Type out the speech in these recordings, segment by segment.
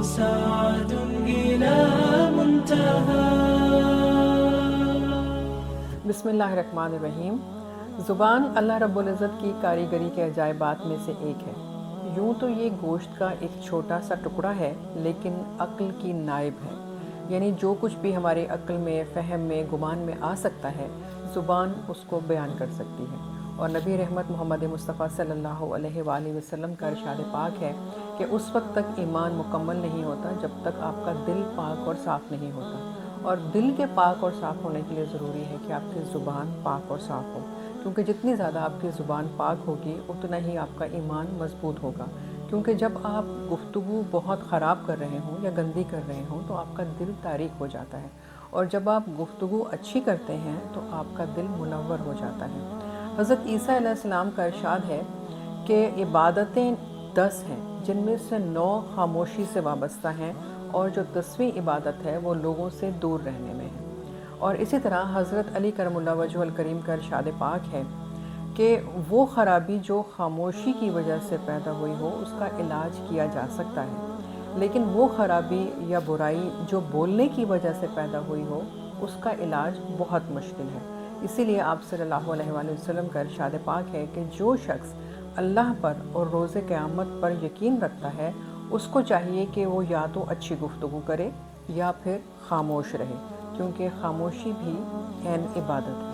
سعد إلى منتهى. بسم اللہ الرحمن الرحیم. زبان اللہ رب العزت کی کاریگری کے عجائبات میں سے ایک ہے. یوں تو یہ گوشت کا ایک چھوٹا سا ٹکڑا ہے، لیکن عقل کی نائب ہے. یعنی جو کچھ بھی ہمارے عقل میں، فہم میں، گمان میں آ سکتا ہے، زبان اس کو بیان کر سکتی ہے. اور نبی رحمت محمد مصطفیٰ صلی اللہ علیہ وآلہ وسلم کا ارشاد پاک ہے کہ اس وقت تک ایمان مکمل نہیں ہوتا جب تک آپ کا دل پاک اور صاف نہیں ہوتا. اور دل کے پاک اور صاف ہونے کے لیے ضروری ہے کہ آپ کی زبان پاک اور صاف ہو، کیونکہ جتنی زیادہ آپ کی زبان پاک ہوگی اتنا ہی آپ کا ایمان مضبوط ہوگا. کیونکہ جب آپ گفتگو بہت خراب کر رہے ہوں یا گندی کر رہے ہوں تو آپ کا دل تاریک ہو جاتا ہے، اور جب آپ گفتگو اچھی کرتے ہیں تو آپ کا دل منور ہو جاتا ہے. حضرت عیسیٰ علیہ السلام کا ارشاد ہے کہ عبادتیں 10 ہیں، جن میں سے 9 خاموشی سے وابستہ ہیں، اور جو 10ویں عبادت ہے وہ لوگوں سے دور رہنے میں ہے. اور اسی طرح حضرت علی کرم اللہ وجہہ الکریم کا ارشاد پاک ہے کہ وہ خرابی جو خاموشی کی وجہ سے پیدا ہوئی ہو اس کا علاج کیا جا سکتا ہے، لیکن وہ خرابی یا برائی جو بولنے کی وجہ سے پیدا ہوئی ہو اس کا علاج بہت مشکل ہے. اسی لیے آپ صلی اللہ علیہ وآلہ وسلم کا ارشاد پاک ہے کہ جو شخص اللہ پر اور روز قیامت پر یقین رکھتا ہے اس کو چاہیے کہ وہ یا تو اچھی گفتگو کرے یا پھر خاموش رہے، کیونکہ خاموشی بھی عین عبادت ہے.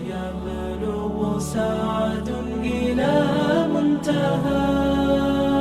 يبلغ سعد إلى منتهى.